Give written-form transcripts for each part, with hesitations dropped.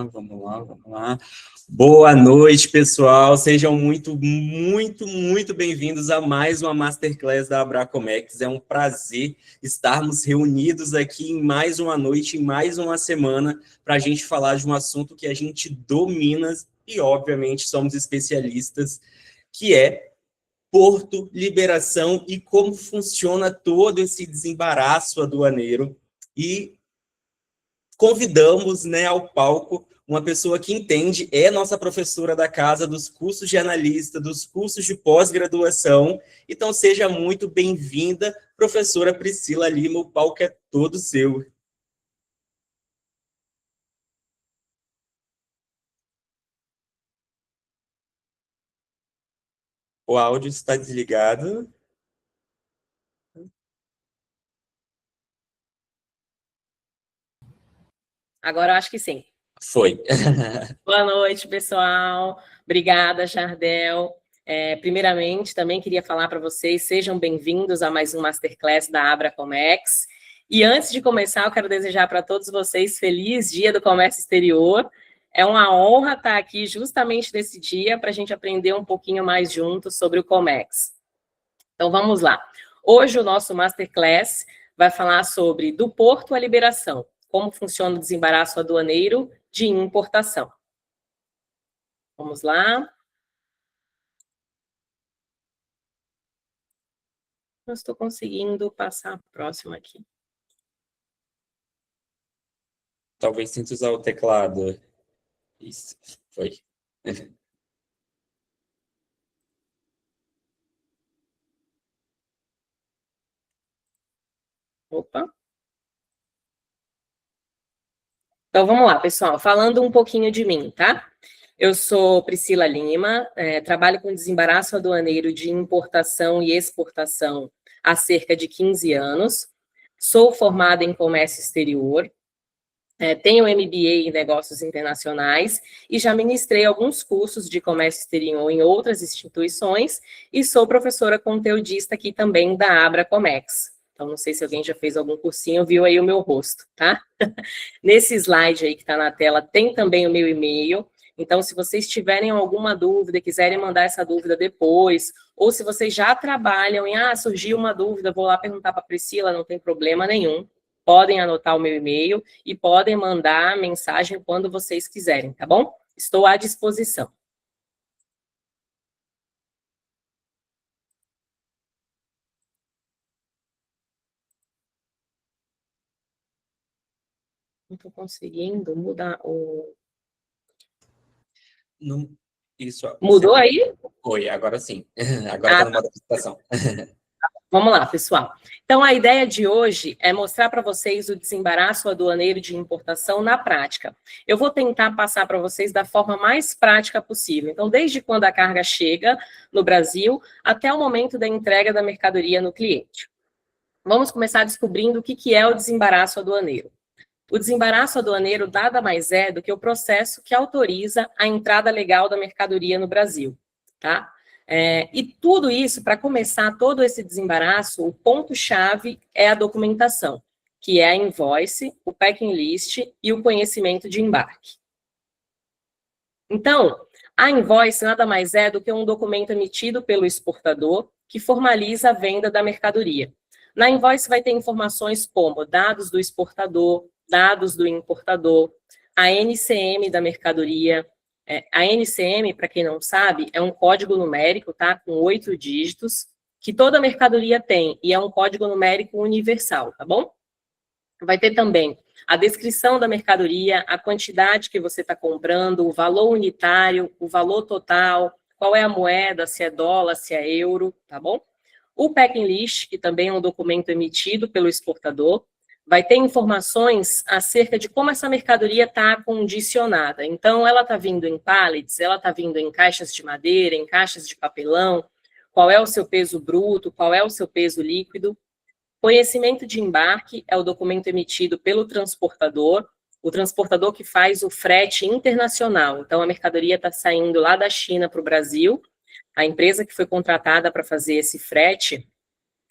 Vamos lá, vamos lá. Boa noite, pessoal. Sejam muito bem-vindos a mais uma Masterclass da Abracomex. É um prazer estarmos reunidos aqui em mais uma noite, em mais uma semana, para a gente falar de um assunto que a gente domina e, obviamente, somos especialistas, que é Porto, liberação e como funciona todo esse desembaraço aduaneiro. E convidamos, ao palco uma pessoa que entende, é nossa professora da casa dos cursos de analista, dos cursos de pós-graduação. Então, seja muito bem-vinda, professora Priscila Lima, o palco é todo seu. O áudio está desligado. Agora eu acho que sim. Foi. Boa noite, pessoal. Obrigada, Jardel. Primeiramente, também queria falar para vocês, sejam bem-vindos a mais um Masterclass da Abracomex. E antes de começar, eu quero desejar para todos vocês feliz Dia do Comércio Exterior. É uma honra estar aqui justamente nesse dia para a gente aprender um pouquinho mais juntos sobre o Comex. Então, vamos lá. Hoje o nosso Masterclass vai falar sobre do porto à liberação, como funciona o desembaraço aduaneiro de importação. Vamos lá. Não estou conseguindo passar a próxima aqui. Talvez tente usar o teclado. Isso, foi. Opa. Então, vamos lá, pessoal. Falando um pouquinho de mim, tá? Eu sou Priscila Lima, trabalho com desembaraço aduaneiro de importação e exportação há cerca de 15 anos. Sou formada em comércio exterior, tenho MBA em negócios internacionais e já ministrei alguns cursos de comércio exterior em outras instituições e sou professora conteudista aqui também da Abracomex. Então, não sei se alguém já fez algum cursinho, viu aí o meu rosto, tá? Nesse slide aí que está na tela tem também o meu e-mail. Então, se vocês tiverem alguma dúvida e quiserem mandar essa dúvida depois, ou se vocês já trabalham em, surgiu uma dúvida, vou lá perguntar para a Priscila, não tem problema nenhum. Podem anotar o meu e-mail e podem mandar mensagem quando vocês quiserem, tá bom? Estou à disposição. Não estou conseguindo mudar o... Não, isso. Mudou aí? Foi, agora sim. Agora está no modo apresentação. Vamos lá, pessoal. Então, a ideia de hoje é mostrar para vocês o desembaraço aduaneiro de importação na prática. Eu vou tentar passar para vocês da forma mais prática possível. Então, desde quando a carga chega no Brasil até o momento da entrega da mercadoria no cliente. Vamos começar descobrindo o que é o desembaraço aduaneiro. O desembaraço aduaneiro nada mais é do que o processo que autoriza a entrada legal da mercadoria no Brasil, tá? E tudo isso, para começar todo esse desembaraço, o ponto-chave é a documentação, que é a invoice, o packing list e o conhecimento de embarque. Então, a invoice nada mais é do que um documento emitido pelo exportador que formaliza a venda da mercadoria. Na invoice vai ter informações como dados do exportador, dados do importador, a NCM da mercadoria. A NCM, para quem não sabe, é um código numérico, tá? Com 8 dígitos, que toda mercadoria tem, e é um código numérico universal, tá bom? Vai ter também a descrição da mercadoria, a quantidade que você está comprando, o valor unitário, o valor total, qual é a moeda, se é dólar, se é euro, tá bom? O packing list, que também é um documento emitido pelo exportador, vai ter informações acerca de como essa mercadoria está condicionada. Então, ela está vindo em pallets, ela está vindo em caixas de madeira, em caixas de papelão, qual é o seu peso bruto, qual é o seu peso líquido. Conhecimento de embarque é o documento emitido pelo transportador, o transportador que faz o frete internacional. Então, a mercadoria está saindo lá da China para o Brasil, a empresa que foi contratada para fazer esse frete,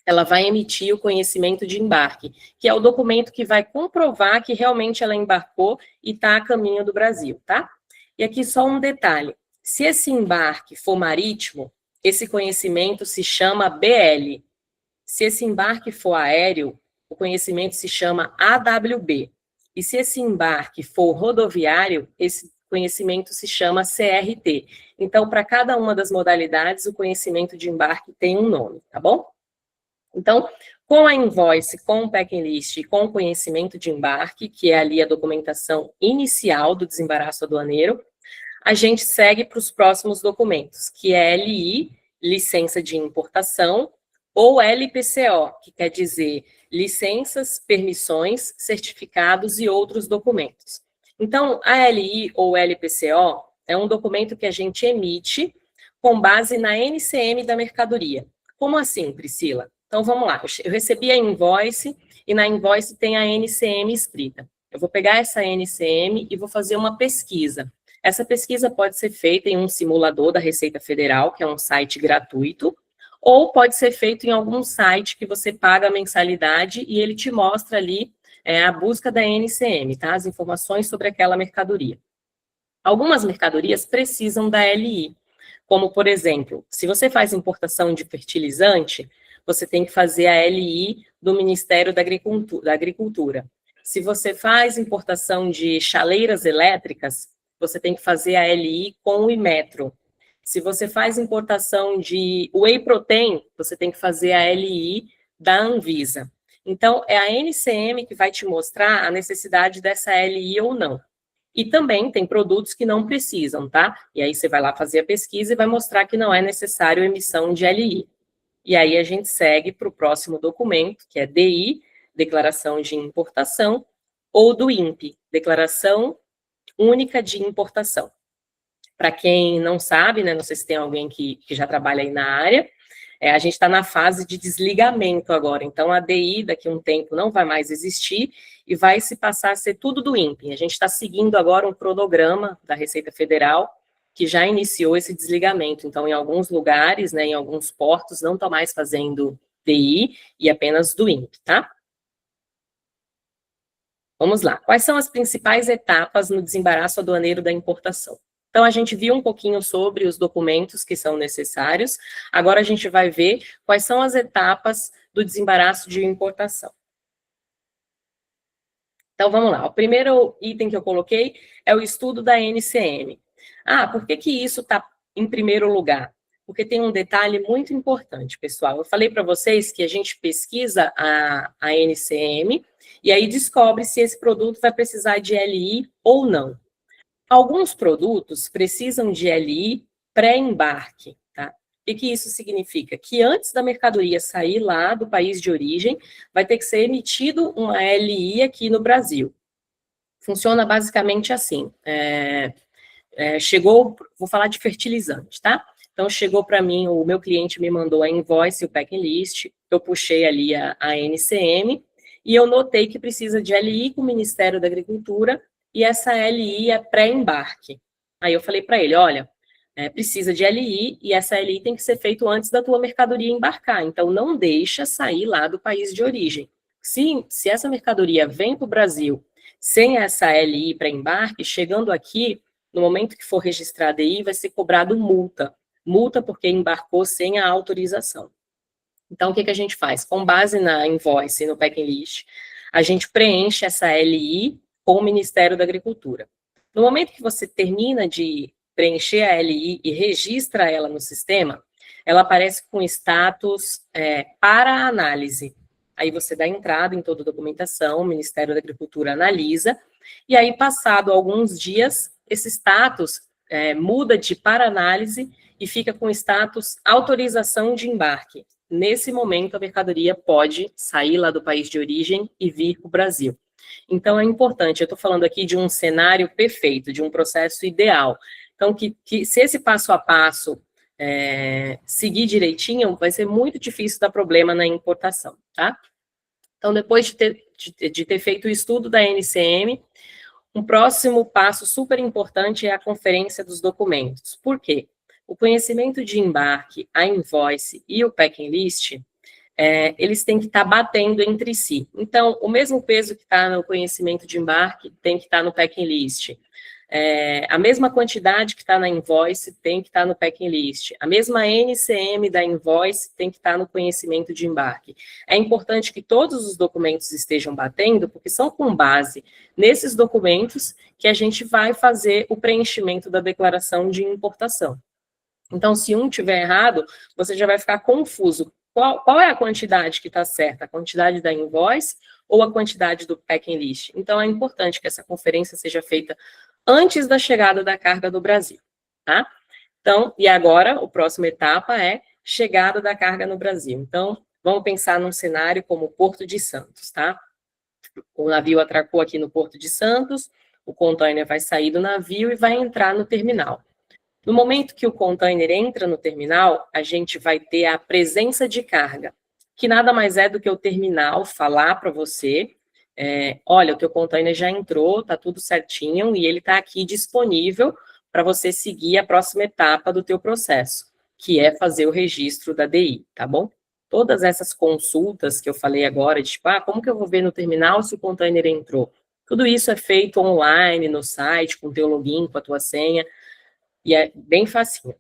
ela vai emitir o conhecimento de embarque, que é o documento que vai comprovar que realmente ela embarcou e está a caminho do Brasil, tá? E aqui só um detalhe, se esse embarque for marítimo, esse conhecimento se chama BL. Se esse embarque for aéreo, o conhecimento se chama AWB. E se esse embarque for rodoviário, esse conhecimento se chama CRT. Então, para cada uma das modalidades, o conhecimento de embarque tem um nome, tá bom? Então, com a invoice, com o packing list e com o conhecimento de embarque, que é ali a documentação inicial do desembaraço aduaneiro, a gente segue para os próximos documentos, que é LI, licença de importação, ou LPCO, que quer dizer licenças, permissões, certificados e outros documentos. Então, a LI ou LPCO é um documento que a gente emite com base na NCM da mercadoria. Como assim, Priscila? Então, vamos lá. Eu recebi a invoice e na invoice tem a NCM escrita. Eu vou pegar essa NCM e vou fazer uma pesquisa. Essa pesquisa pode ser feita em um simulador da Receita Federal, que é um site gratuito, ou pode ser feito em algum site que você paga a mensalidade e ele te mostra ali a busca da NCM, tá? As informações sobre aquela mercadoria. Algumas mercadorias precisam da LI, como, por exemplo, se você faz importação de fertilizante, você tem que fazer a LI do Ministério da Agricultura. Se você faz importação de chaleiras elétricas, você tem que fazer a LI com o Inmetro. Se você faz importação de whey protein, você tem que fazer a LI da Anvisa. Então, é a NCM que vai te mostrar a necessidade dessa LI ou não. E também tem produtos que não precisam, tá? E aí você vai lá fazer a pesquisa e vai mostrar que não é necessário emissão de LI. E aí a gente segue para o próximo documento, que é DI, Declaração de Importação, ou do INPE, Declaração Única de Importação. Para quem não sabe, né, não sei se tem alguém que já trabalha aí na área, a gente está na fase de desligamento agora, então a DI daqui a um tempo não vai mais existir e vai se passar a ser tudo do INPE. A gente está seguindo agora um cronograma da Receita Federal que já iniciou esse desligamento, então em alguns lugares, né, em alguns portos, não estão mais fazendo DI e apenas do INPE, tá? Vamos lá, quais são as principais etapas no desembaraço aduaneiro da importação? Então, a gente viu um pouquinho sobre os documentos que são necessários, agora a gente vai ver quais são as etapas do desembaraço de importação. Então, vamos lá, o primeiro item que eu coloquei é o estudo da NCM. Ah, por que isso está em primeiro lugar? Porque tem um detalhe muito importante, pessoal. Eu falei para vocês que a gente pesquisa a NCM e aí descobre se esse produto vai precisar de LI ou não. Alguns produtos precisam de LI pré-embarque, tá? O que isso significa? Que antes da mercadoria sair lá do país de origem, vai ter que ser emitido uma LI aqui no Brasil. Funciona basicamente assim. Chegou, vou falar de fertilizante, tá? Então, chegou para mim, o meu cliente me mandou a invoice, o packing list, eu puxei ali a NCM, e eu notei que precisa de LI com o Ministério da Agricultura, e essa LI é pré-embarque. Aí eu falei para ele, olha, precisa de LI, e essa LI tem que ser feita antes da tua mercadoria embarcar, então não deixa sair lá do país de origem. Se essa mercadoria vem para o Brasil sem essa LI pré-embarque, chegando aqui, no momento que for registrada aí, vai ser cobrado multa. Multa porque embarcou sem a autorização. Então, o que a gente faz? Com base na invoice e no packing list, a gente preenche essa LI com o Ministério da Agricultura. No momento que você termina de preencher a LI e registra ela no sistema, ela aparece com status para análise. Aí você dá entrada em toda a documentação, o Ministério da Agricultura analisa, e aí, passado alguns dias, esse status muda de para análise e fica com status autorização de embarque. Nesse momento, a mercadoria pode sair lá do país de origem e vir para o Brasil. Então, é importante, eu estou falando aqui de um cenário perfeito, de um processo ideal. Então, que se esse passo a passo seguir direitinho, vai ser muito difícil dar problema na importação, tá? Então, depois de ter feito o estudo da NCM, um próximo passo super importante é a conferência dos documentos. Por quê? O conhecimento de embarque, a invoice e o packing list, eles têm que estar batendo entre si. Então, o mesmo peso que está no conhecimento de embarque tem que estar no packing list. A mesma quantidade que está na invoice tem que estar no packing list. A mesma NCM da invoice tem que estar no conhecimento de embarque. É importante que todos os documentos estejam batendo, porque são com base nesses documentos que a gente vai fazer o preenchimento da declaração de importação. Então, se um tiver errado, você já vai ficar confuso. Qual é a quantidade que está certa? A quantidade da invoice ou a quantidade do packing list? Então, é importante que essa conferência seja feita antes da chegada da carga do Brasil, tá? Então, e agora, a próxima etapa é chegada da carga no Brasil. Então, vamos pensar num cenário como o Porto de Santos, tá? O navio atracou aqui no Porto de Santos, o container vai sair do navio e vai entrar no terminal. No momento que o container entra no terminal, a gente vai ter a presença de carga, que nada mais é do que o terminal falar para você, olha, o teu container já entrou, tá tudo certinho, e ele está aqui disponível para você seguir a próxima etapa do teu processo, que é fazer o registro da DI, tá bom? Todas essas consultas que eu falei agora, de tipo, como que eu vou ver no terminal se o container entrou? Tudo isso é feito online, no site, com o teu login, com a tua senha, e é bem facinho.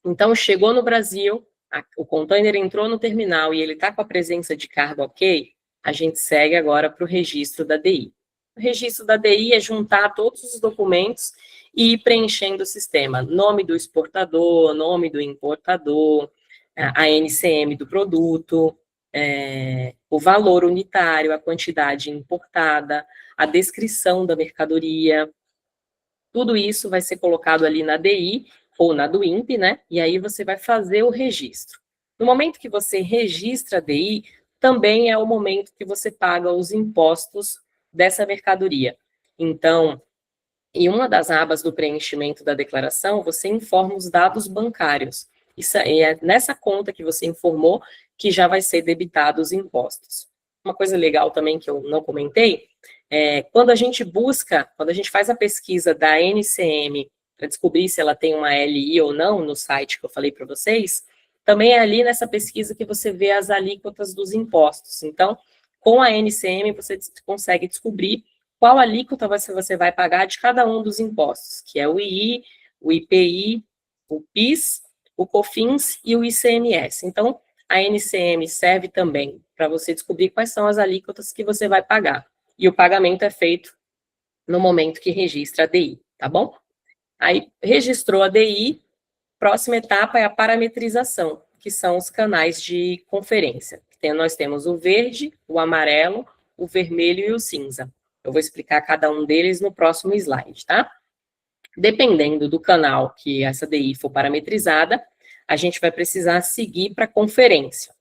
Então, chegou no Brasil, o container entrou no terminal e ele está com a presença de carga ok, a gente segue agora para o registro da DI. O registro da DI é juntar todos os documentos e ir preenchendo o sistema. Nome do exportador, nome do importador, a NCM do produto, o valor unitário, a quantidade importada, a descrição da mercadoria. Tudo isso vai ser colocado ali na DI ou na do INPE, né? E aí você vai fazer o registro. No momento que você registra a DI, também é o momento que você paga os impostos dessa mercadoria. Então, em uma das abas do preenchimento da declaração, você informa os dados bancários. Isso é nessa conta que você informou que já vai ser debitado os impostos. Uma coisa legal também que eu não comentei, quando a gente faz a pesquisa da NCM para descobrir se ela tem uma LI ou não no site que eu falei para vocês, também é ali nessa pesquisa que você vê as alíquotas dos impostos. Então, com a NCM, você consegue descobrir qual alíquota você vai pagar de cada um dos impostos, que é o II, o IPI, o PIS, o COFINS e o ICMS. Então, a NCM serve também para você descobrir quais são as alíquotas que você vai pagar. E o pagamento é feito no momento que registra a DI, tá bom? Aí, registrou a DI, próxima etapa é a parametrização, que são os canais de conferência. Nós temos o verde, o amarelo, o vermelho e o cinza. Eu vou explicar cada um deles no próximo slide, tá? Dependendo do canal que essa DI for parametrizada, a gente vai precisar seguir para a conferência.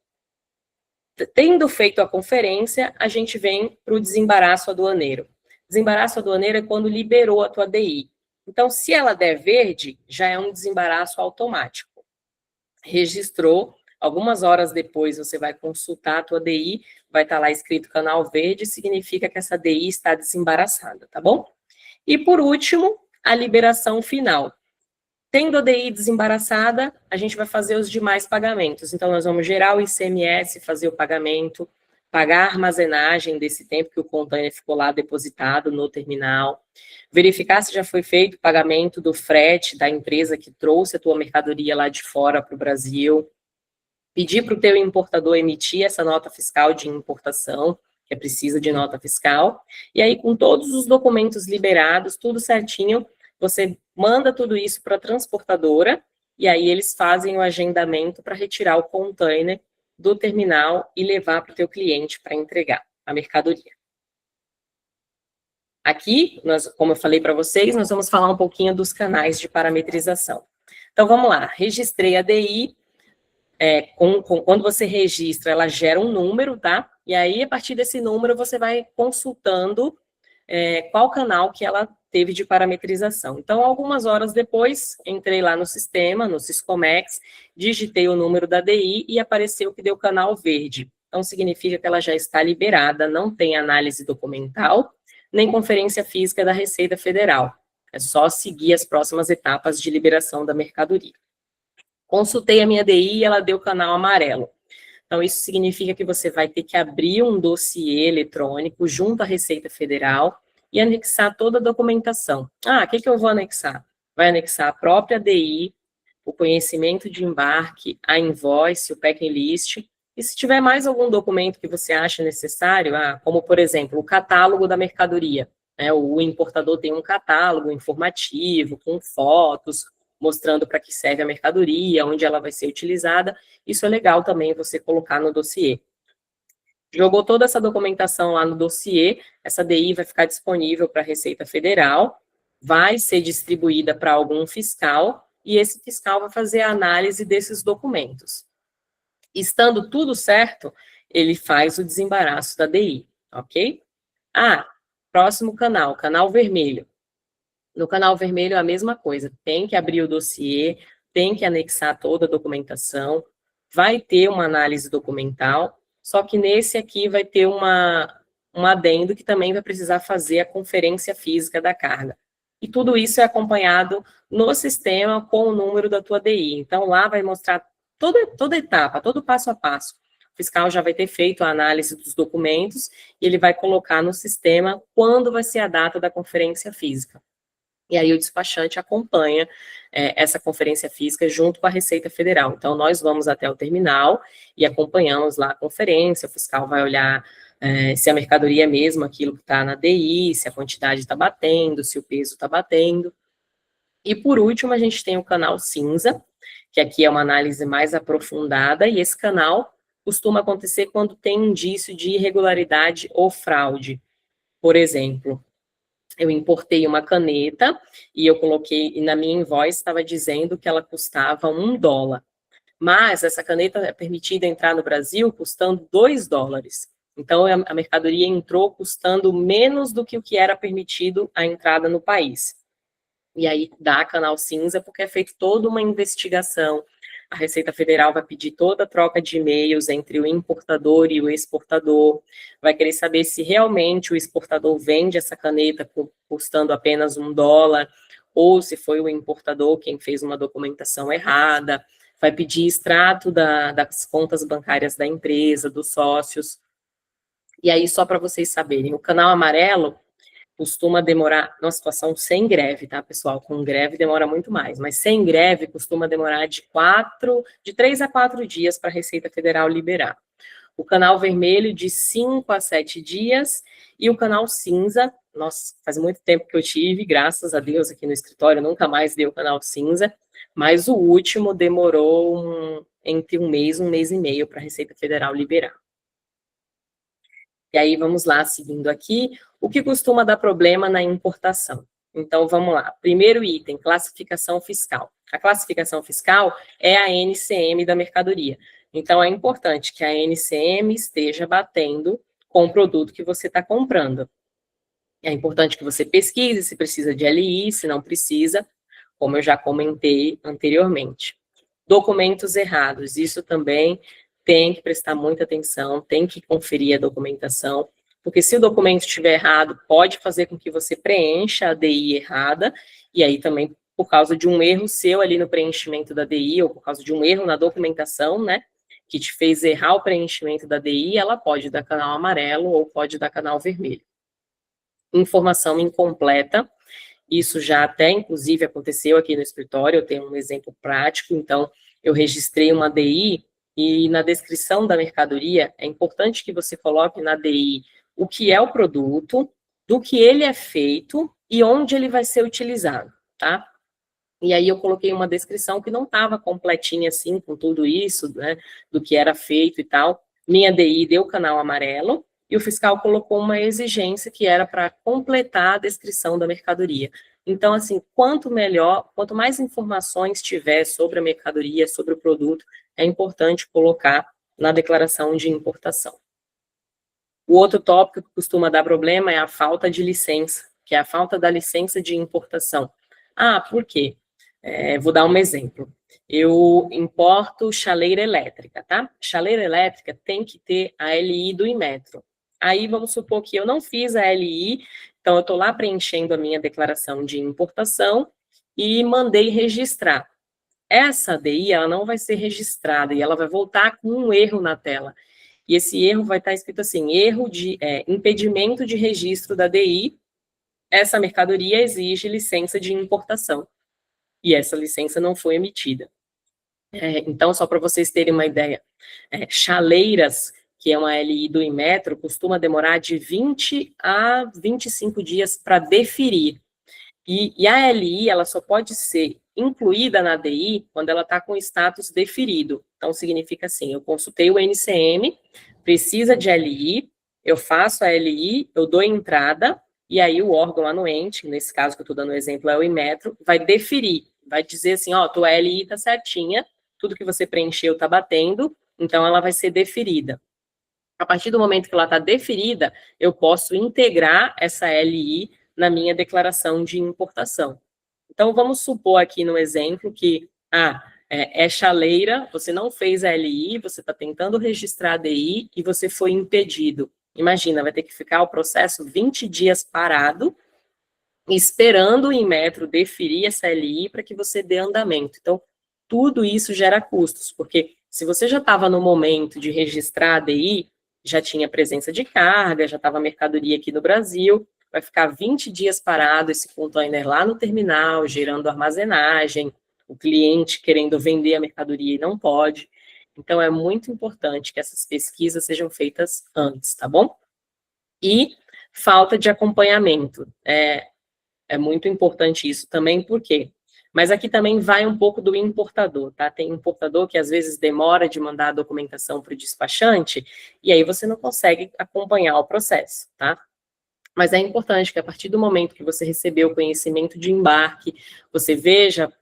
Tendo feito a conferência, a gente vem para o desembaraço aduaneiro. Desembaraço aduaneiro é quando liberou a tua DI. Então, se ela der verde, já é um desembaraço automático. Registrou, algumas horas depois você vai consultar a tua DI, vai estar lá escrito canal verde, significa que essa DI está desembaraçada, tá bom? E por último, a liberação final. Tendo a DI desembaraçada, a gente vai fazer os demais pagamentos. Então, nós vamos gerar o ICMS, fazer o pagamento, pagar a armazenagem desse tempo que o container ficou lá depositado no terminal, verificar se já foi feito o pagamento do frete da empresa que trouxe a tua mercadoria lá de fora para o Brasil, pedir para o teu importador emitir essa nota fiscal de importação, que precisa de nota fiscal, e aí com todos os documentos liberados, tudo certinho, você manda tudo isso para a transportadora, e aí eles fazem o agendamento para retirar o container do terminal e levar para o teu cliente para entregar a mercadoria. Aqui, como eu falei para vocês, nós vamos falar um pouquinho dos canais de parametrização. Então, vamos lá. Registrei a DI. Quando você registra, ela gera um número, tá? E aí, a partir desse número, você vai consultando qual canal que ela teve de parametrização. Então, algumas horas depois, entrei lá no sistema, no Syscomex, digitei o número da DI e apareceu que deu canal verde. Então, significa que ela já está liberada, não tem análise documental, nem conferência física da Receita Federal. É só seguir as próximas etapas de liberação da mercadoria. Consultei a minha DI e ela deu canal amarelo. Então, isso significa que você vai ter que abrir um dossiê eletrônico junto à Receita Federal e anexar toda a documentação. Ah, o que eu vou anexar? Vai anexar a própria DI, o conhecimento de embarque, a invoice, o packing list, e se tiver mais algum documento que você acha necessário, como, por exemplo, o catálogo da mercadoria, né? O importador tem um catálogo informativo, com fotos, mostrando para que serve a mercadoria, onde ela vai ser utilizada. Isso é legal também você colocar no dossiê. Jogou toda essa documentação lá no dossiê, essa DI vai ficar disponível para a Receita Federal, vai ser distribuída para algum fiscal, e esse fiscal vai fazer a análise desses documentos. Estando tudo certo, ele faz o desembaraço da DI, ok? Próximo canal, canal vermelho. No canal vermelho, a mesma coisa, tem que abrir o dossiê, tem que anexar toda a documentação, vai ter uma análise documental, só que nesse aqui vai ter um adendo que também vai precisar fazer a conferência física da carga. E tudo isso é acompanhado no sistema com o número da tua DI. Então, lá vai mostrar toda etapa, todo passo a passo. O fiscal já vai ter feito a análise dos documentos e ele vai colocar no sistema quando vai ser a data da conferência física. E aí o despachante acompanha essa conferência física junto com a Receita Federal. Então, nós vamos até o terminal e acompanhamos lá a conferência, o fiscal vai olhar se a mercadoria é mesmo aquilo que está na DI, se a quantidade está batendo, se o peso está batendo. E, por último, a gente tem o canal cinza, que aqui é uma análise mais aprofundada, e esse canal costuma acontecer quando tem indício de irregularidade ou fraude. Por exemplo, eu importei uma caneta e eu coloquei, e na minha invoice estava dizendo que ela custava $1. Mas essa caneta é permitida entrar no Brasil custando $2. Então, a mercadoria entrou custando menos do que o que era permitido a entrada no país. E aí dá canal cinza, porque é feita toda uma investigação. A Receita Federal vai pedir toda a troca de e-mails entre o importador e o exportador, vai querer saber se realmente o exportador vende essa caneta custando apenas $1, ou se foi o importador quem fez uma documentação errada, vai pedir extrato das contas bancárias da empresa, dos sócios. E aí, só para vocês saberem, o canal amarelo costuma demorar, numa situação sem greve, tá, pessoal? Com greve demora muito mais, mas sem greve costuma demorar de 3 a 4 dias para a Receita Federal liberar. O canal vermelho de 5 a 7 dias e o canal cinza, nossa, faz muito tempo que eu tive, graças a Deus aqui no escritório, nunca mais deu o canal cinza, mas o último demorou entre um mês e meio para a Receita Federal liberar. E aí, vamos lá, seguindo aqui, o que costuma dar problema na importação? Então, vamos lá. Primeiro item, classificação fiscal. A classificação fiscal é a NCM da mercadoria. Então, é importante que a NCM esteja batendo com o produto que você está comprando. É importante que você pesquise se precisa de LI, se não precisa, como eu já comentei anteriormente. Documentos errados, isso também tem que prestar muita atenção, tem que conferir a documentação, porque se o documento estiver errado, pode fazer com que você preencha a DI errada, e aí também, por causa de um erro seu ali no preenchimento da DI, ou por causa de um erro na documentação, né, que te fez errar o preenchimento da DI, ela pode dar canal amarelo ou pode dar canal vermelho. Informação incompleta, isso já até, inclusive, aconteceu aqui no escritório, eu tenho um exemplo prático, então, eu registrei uma DI, e na descrição da mercadoria, é importante que você coloque na DI o que é o produto, do que ele é feito e onde ele vai ser utilizado, tá? E aí eu coloquei uma descrição que não estava completinha assim, com tudo isso, né, do que era feito e tal. Minha DI deu canal amarelo, e o fiscal colocou uma exigência que era para completar a descrição da mercadoria. Então, assim, quanto mais informações tiver sobre a mercadoria, sobre o produto, é importante colocar na declaração de importação. O outro tópico que costuma dar problema é a falta de licença, que é a falta da licença de importação. Por quê? Vou dar um exemplo. Eu importo chaleira elétrica, tá? Chaleira elétrica tem que ter a LI do Inmetro. Aí, vamos supor que eu não fiz a LI, então eu estou lá preenchendo a minha declaração de importação e mandei registrar. essa ADI, ela não vai ser registrada e ela vai voltar com um erro na tela. E esse erro vai estar escrito assim, erro de impedimento de registro da ADI, essa mercadoria exige licença de importação. E essa licença não foi emitida. Então, só para vocês terem uma ideia, chaleiras, que é uma LI do Inmetro, costuma demorar de 20 a 25 dias para deferir. E a LI, ela só pode ser incluída na DI quando ela está com status deferido. Então, significa assim, eu consultei o NCM, precisa de LI, eu faço a LI, eu dou entrada, e aí o órgão anuente, nesse caso que eu estou dando o exemplo é o Inmetro, vai deferir, vai dizer assim, ó, tua LI está certinha, tudo que você preencheu está batendo, então ela vai ser deferida. A partir do momento que ela está deferida, eu posso integrar essa LI na minha declaração de importação. Então, vamos supor aqui no exemplo que, é chaleira, você não fez a LI, você está tentando registrar a DI e você foi impedido. Imagina, vai ter que ficar o processo 20 dias parado, esperando o Inmetro deferir essa LI para que você dê andamento. Então, tudo isso gera custos, porque se você já estava no momento de registrar a DI, já tinha presença de carga, já estava mercadoria aqui no Brasil, vai ficar 20 dias parado esse container lá no terminal, gerando armazenagem, o cliente querendo vender a mercadoria e não pode. Então, é muito importante que essas pesquisas sejam feitas antes, tá bom? E falta de acompanhamento. É muito importante isso também, por quê? Mas aqui também vai um pouco do importador, tá? Tem importador que às vezes demora de mandar a documentação para o despachante, e aí você não consegue acompanhar o processo, tá? Mas é importante que a partir do momento que você recebeu o conhecimento de embarque, você veja,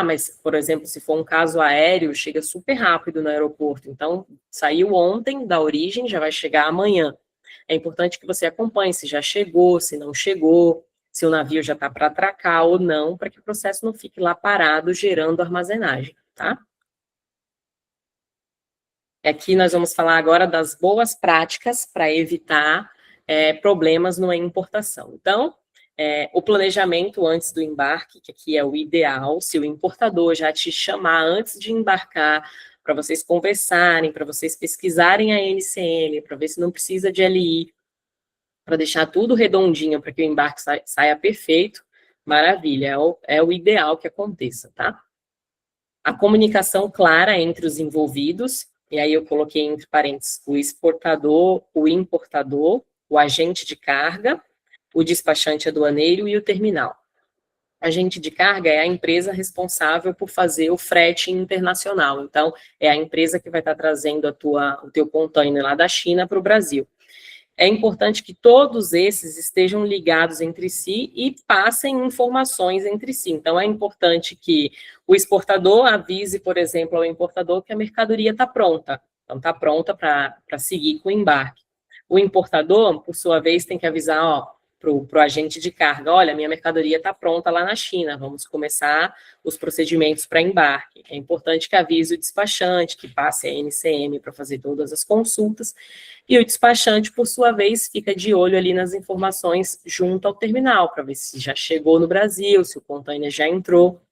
mas, por exemplo, se for um caso aéreo, chega super rápido no aeroporto, então saiu ontem da origem, já vai chegar amanhã. É importante que você acompanhe se já chegou, se não chegou, se o navio já está para atracar ou não, para que o processo não fique lá parado, gerando armazenagem, tá? Aqui nós vamos falar agora das boas práticas para evitar problemas numa importação. Então, o planejamento antes do embarque, que aqui é o ideal, se o importador já te chamar antes de embarcar, para vocês conversarem, para vocês pesquisarem a NCM, para ver se não precisa de LI, para deixar tudo redondinho, para que o embarque saia perfeito, maravilha, é o ideal que aconteça, tá? A comunicação clara entre os envolvidos, e aí eu coloquei entre parênteses o exportador, o importador, o agente de carga, o despachante aduaneiro e o terminal. Agente de carga é a empresa responsável por fazer o frete internacional, então é a empresa que vai estar trazendo o teu container lá da China para o Brasil. É importante que todos esses estejam ligados entre si e passem informações entre si. Então, é importante que o exportador avise, por exemplo, ao importador que a mercadoria está pronta. Então, está pronta para seguir com o embarque. O importador, por sua vez, tem que avisar para o agente de carga, olha, minha mercadoria está pronta lá na China, vamos começar os procedimentos para embarque. É importante que avise o despachante, que passe a NCM para fazer todas as consultas, e o despachante, por sua vez, fica de olho ali nas informações junto ao terminal, para ver se já chegou no Brasil, se o container já entrou.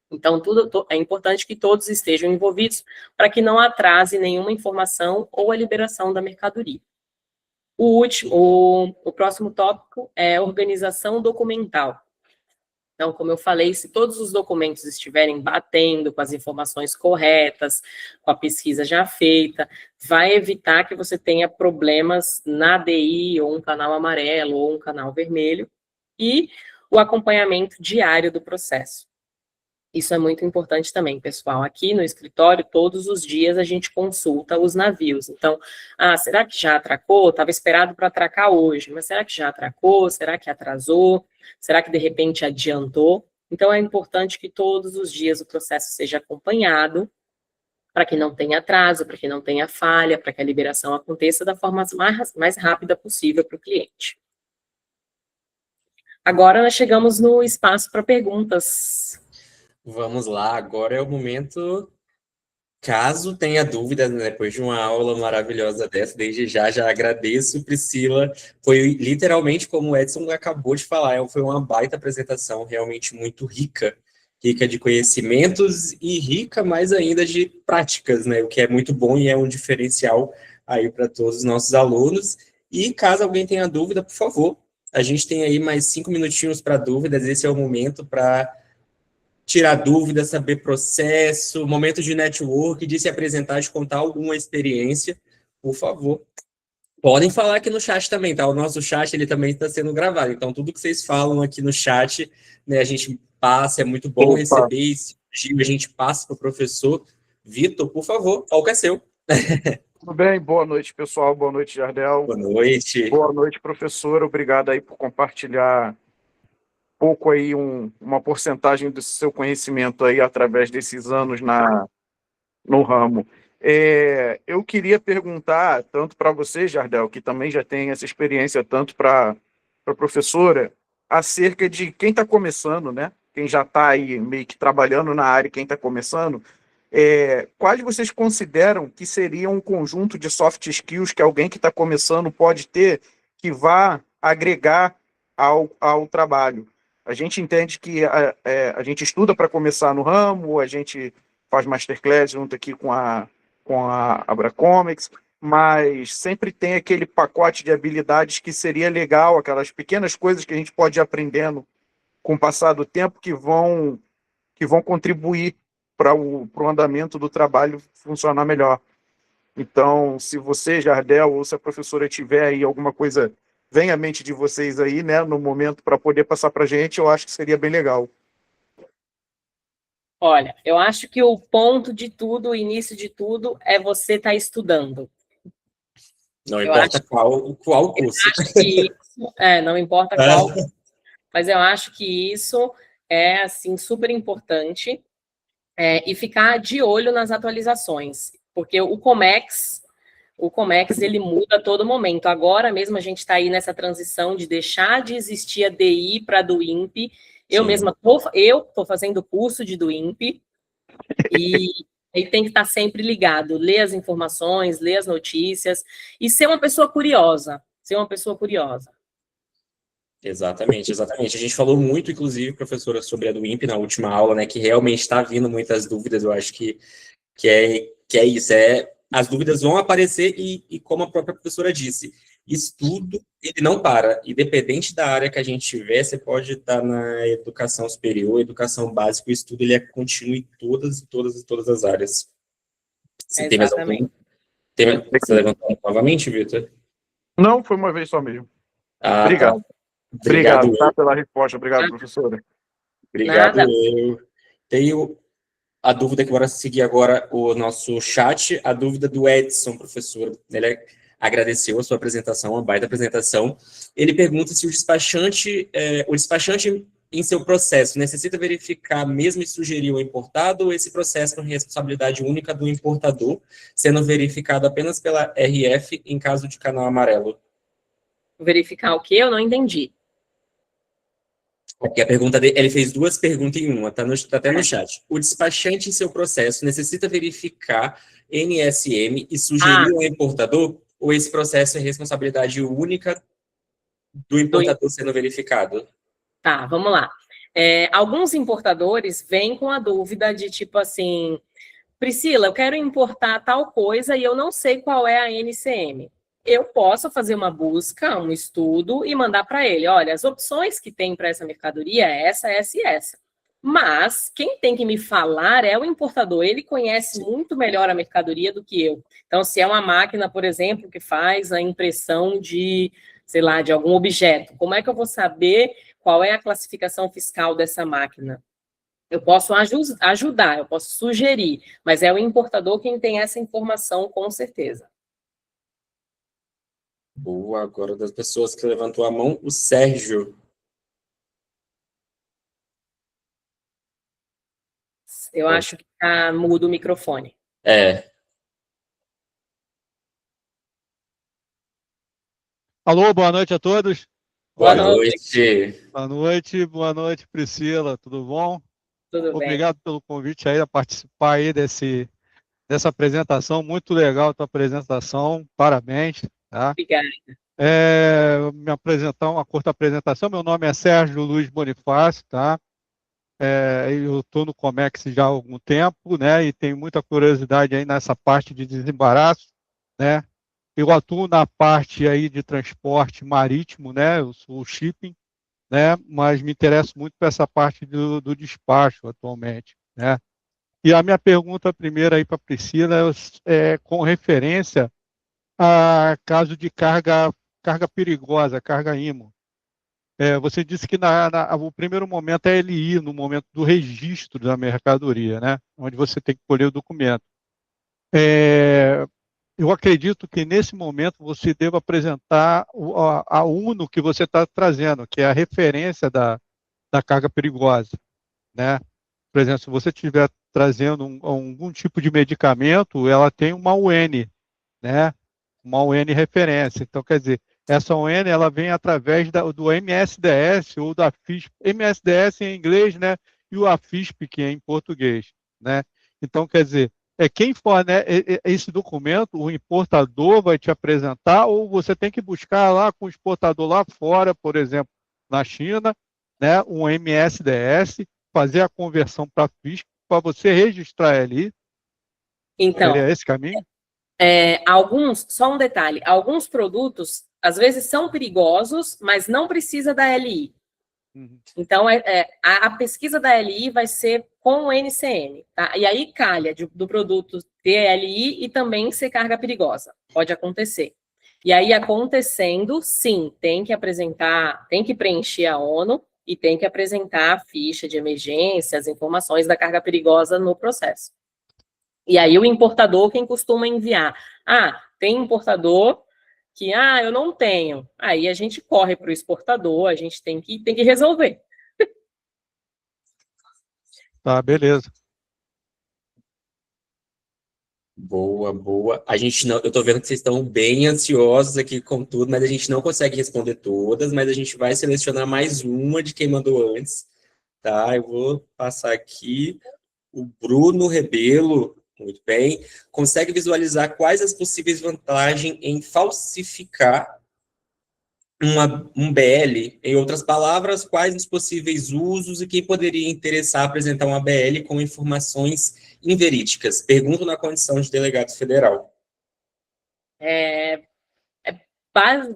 Então, é importante que todos estejam envolvidos para que não atrase nenhuma informação ou a liberação da mercadoria. O próximo tópico é organização documental. Então, como eu falei, se todos os documentos estiverem batendo com as informações corretas, com a pesquisa já feita, vai evitar que você tenha problemas na ADI, ou um canal amarelo, ou um canal vermelho, e o acompanhamento diário do processo. Isso é muito importante também, pessoal. Aqui no escritório, todos os dias a gente consulta os navios. Então, será que já atracou? Estava esperado para atracar hoje, mas será que já atracou? Será que atrasou? Será que de repente adiantou? Então, é importante que todos os dias o processo seja acompanhado, para que não tenha atraso, para que não tenha falha, para que a liberação aconteça da forma mais rápida possível para o cliente. Agora nós chegamos no espaço para perguntas. Vamos lá, agora é o momento. Caso tenha dúvidas, né, depois de uma aula maravilhosa dessa, desde já agradeço, Priscila. Foi literalmente como o Edson acabou de falar, foi uma baita apresentação, realmente muito rica rica de conhecimentos e rica mais ainda de práticas, né? O que é muito bom e é um diferencial aí para todos os nossos alunos. E caso alguém tenha dúvida, por favor, a gente tem aí mais 5 minutinhos para dúvidas. Esse é o momento para tirar dúvidas, saber processo, momento de network, de se apresentar, de contar alguma experiência, por favor. Podem falar aqui no chat também, tá? O nosso chat, ele também está sendo gravado. Então, tudo que vocês falam aqui no chat, né, a gente passa, é muito bom receber isso. A gente passa para o professor. Vitor, por favor, palco é seu. Tudo bem? Boa noite, pessoal. Boa noite, Jardel. Boa noite. Boa noite, professor. Obrigado aí por compartilhar pouco aí, uma porcentagem do seu conhecimento aí através desses anos no ramo. Eu queria perguntar, tanto para você, Jardel, que também já tem essa experiência, tanto para a professora, acerca de quem está começando, né? Quem já está aí meio que trabalhando na área, quem está começando, quais vocês consideram que seria um conjunto de soft skills que alguém que está começando pode ter que vá agregar ao trabalho? A gente entende que a gente estuda para começar no ramo, a gente faz masterclass junto aqui com a Abracomex, mas sempre tem aquele pacote de habilidades que seria legal, aquelas pequenas coisas que a gente pode ir aprendendo com o passar do tempo que vão contribuir para o andamento do trabalho funcionar melhor. Então, se você, Jardel, ou se a professora tiver aí alguma coisa, vem à mente de vocês aí, né, no momento, para poder passar para a gente, eu acho que seria bem legal. Olha, eu acho que o ponto de tudo, o início de tudo, é você estar estudando. Não importa qual curso. Não importa qual, mas eu acho que isso é, assim, super importante, e ficar de olho nas atualizações, porque o Comex, ele muda a todo momento. Agora mesmo a gente está aí nessa transição de deixar de existir a DI para a do INPE. Eu mesma estou fazendo curso de do INPE e tem que estar sempre ligado, ler as informações, ler as notícias e ser uma pessoa curiosa, Exatamente. A gente falou muito, inclusive, professora, sobre a do INPE na última aula, né, que realmente está vindo muitas dúvidas. Eu acho que é isso, as dúvidas vão aparecer e como a própria professora disse, estudo, ele não para, independente da área que a gente tiver, você pode estar na educação superior, educação básica, o estudo ele é contínuo em todas as áreas. Você tem mais algum? Você levantou novamente, Vitor? Não, foi uma vez só mesmo. Obrigado. Tá. Obrigado pela resposta. Obrigado, professora. Obrigado. Eu tenho a dúvida que bora seguir agora o nosso chat, a dúvida do Edson, professor. Ele agradeceu a sua apresentação, uma baita apresentação. Ele pergunta se o despachante em seu processo necessita verificar mesmo e sugerir o importado ou esse processo com responsabilidade única do importador, sendo verificado apenas pela RF em caso de canal amarelo. Verificar o quê? Eu não entendi. Porque a pergunta dele, ele fez duas perguntas em uma, tá até no chat. O despachante em seu processo necessita verificar NSM e sugerir ao importador, ou esse processo é responsabilidade única do importador sendo verificado? Tá, vamos lá. Alguns importadores vêm com a dúvida de tipo assim, Priscila, eu quero importar tal coisa e eu não sei qual é a NCM. Eu posso fazer uma busca, um estudo e mandar para ele, olha, as opções que tem para essa mercadoria é essa, essa e essa. Mas quem tem que me falar é o importador, ele conhece muito melhor a mercadoria do que eu. Então, se é uma máquina, por exemplo, que faz a impressão de, sei lá, de algum objeto, como é que eu vou saber qual é a classificação fiscal dessa máquina? Eu posso ajudar, eu posso sugerir, mas é o importador quem tem essa informação, com certeza. Boa, agora das pessoas que levantou a mão, o Sérgio. Eu acho que está mudo o microfone. Alô, boa noite a todos. Boa noite. Boa noite, Priscila, tudo bom? Tudo bem. Obrigado pelo convite aí a participar aí dessa apresentação, muito legal a tua apresentação, parabéns. Tá? Obrigada. Me apresentar uma curta apresentação, meu nome é Sérgio Luiz Bonifácio, tá? Eu estou no Comex já há algum tempo, né, e tenho muita curiosidade aí nessa parte de desembaraço, né. Eu atuo na parte aí de transporte marítimo, né, eu sou o shipping, né, mas me interesso muito por essa parte do despacho atualmente, né. E a minha pergunta primeira aí para a Priscila é com referência a caso de carga perigosa, carga IMO. Você disse que o primeiro momento é LI, no momento do registro da mercadoria, né? Onde você tem que colher o documento. Eu acredito que nesse momento você deva apresentar a UNO que você está trazendo, que é a referência da carga perigosa, né? Por exemplo, se você estiver trazendo algum tipo de medicamento, ela tem uma UN, né? Uma UN referência. Então, quer dizer, essa UN ela vem através do MSDS ou da FISP, MSDS em inglês, né? E o AFISP, que é em português, né? Então, quer dizer, quem for, né, esse documento, o importador vai te apresentar, ou você tem que buscar lá com o exportador lá fora, por exemplo, na China, né? Um MSDS, fazer a conversão para FISP, para você registrar ali. Então, Seria esse caminho? Só um detalhe, alguns produtos, às vezes, são perigosos, mas não precisa da LI. Então, a pesquisa da LI vai ser com o NCM, tá? E aí calha do produto ter LI e também ser carga perigosa. Pode acontecer. E aí, acontecendo, sim, tem que apresentar, tem que preencher a ONU e tem que apresentar a ficha de emergência, as informações da carga perigosa no processo. E aí, o importador, quem costuma enviar? Tem importador que, eu não tenho. Aí a gente corre para o exportador, a gente tem que resolver. Tá, beleza. Boa, boa. A gente não, eu tô vendo que vocês estão bem ansiosos aqui com tudo, mas a gente não consegue responder todas, mas a gente vai selecionar mais uma de quem mandou antes, tá? Eu vou passar aqui o Bruno Rebelo, muito bem. Consegue visualizar quais as possíveis vantagens em falsificar um BL? Em outras palavras, quais os possíveis usos e quem poderia interessar apresentar uma BL com informações inverídicas? Pergunto na condição de delegado federal. É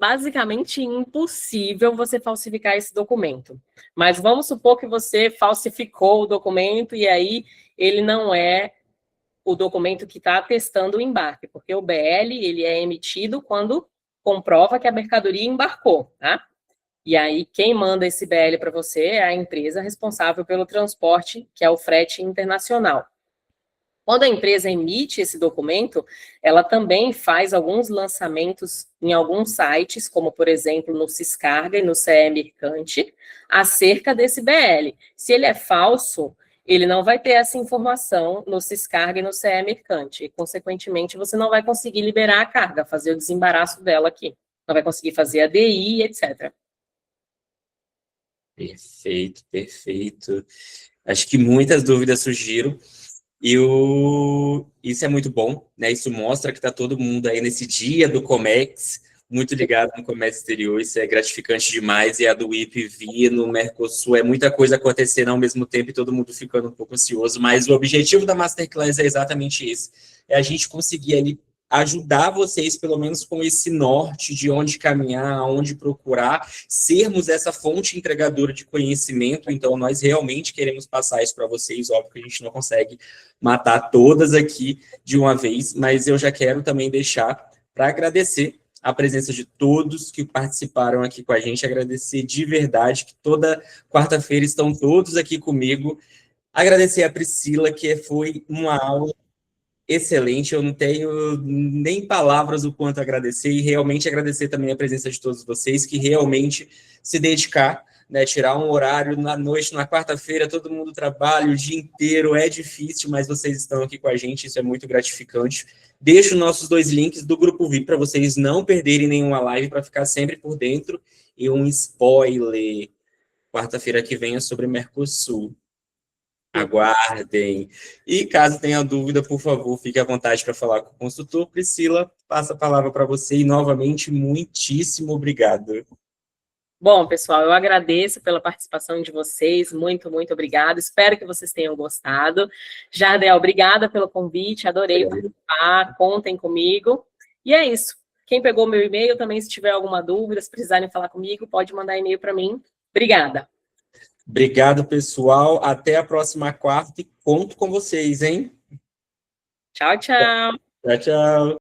basicamente impossível você falsificar esse documento. Mas vamos supor que você falsificou o documento e aí ele não é o documento que está atestando o embarque, porque o BL ele é emitido quando comprova que a mercadoria embarcou, tá? E aí, quem manda esse BL para você é a empresa responsável pelo transporte, que é o frete internacional. Quando a empresa emite esse documento, ela também faz alguns lançamentos em alguns sites, como, por exemplo, no Ciscarga e no CE Mercante, acerca desse BL. Se ele é falso, ele não vai ter essa informação no Ciscarga e no CE Mercante. E, consequentemente, você não vai conseguir liberar a carga, fazer o desembaraço dela aqui. Não vai conseguir fazer a DI, etc. Perfeito, perfeito. Acho que muitas dúvidas surgiram. Isso é muito bom, né? Isso mostra que está todo mundo aí nesse dia do Comex, muito ligado no comércio exterior, isso é gratificante demais, e a do IP vir no Mercosul, é muita coisa acontecendo ao mesmo tempo e todo mundo ficando um pouco ansioso, mas o objetivo da Masterclass é exatamente esse, é a gente conseguir ali ajudar vocês, pelo menos com esse norte de onde caminhar, onde procurar, sermos essa fonte entregadora de conhecimento. Então, nós realmente queremos passar isso para vocês. Óbvio que a gente não consegue matar todas aqui de uma vez, mas eu já quero também deixar para agradecer a presença de todos que participaram aqui com a gente, agradecer de verdade que toda quarta-feira estão todos aqui comigo, agradecer a Priscila, que foi uma aula excelente, eu não tenho nem palavras o quanto agradecer, e realmente agradecer também a presença de todos vocês, que realmente se dedicar, né, tirar um horário na noite, na quarta-feira, todo mundo trabalha o dia inteiro, é difícil, mas vocês estão aqui com a gente, isso é muito gratificante. Deixo nossos 2 links do Grupo VIP para vocês não perderem nenhuma live, para ficar sempre por dentro, e um spoiler, quarta-feira que vem é sobre Mercosul. Aguardem. E caso tenha dúvida, por favor, fique à vontade para falar com o consultor. Priscila, passa a palavra para você e, novamente, muitíssimo obrigado. Bom, pessoal, eu agradeço pela participação de vocês, muito, muito obrigada, espero que vocês tenham gostado. Jardel, obrigada pelo convite, adorei participar, contem comigo, e é isso. Quem pegou meu e-mail também, se tiver alguma dúvida, se precisarem falar comigo, pode mandar e-mail para mim. Obrigada. Obrigado, pessoal, até a próxima quarta e conto com vocês, hein? Tchau, tchau. Tchau, tchau.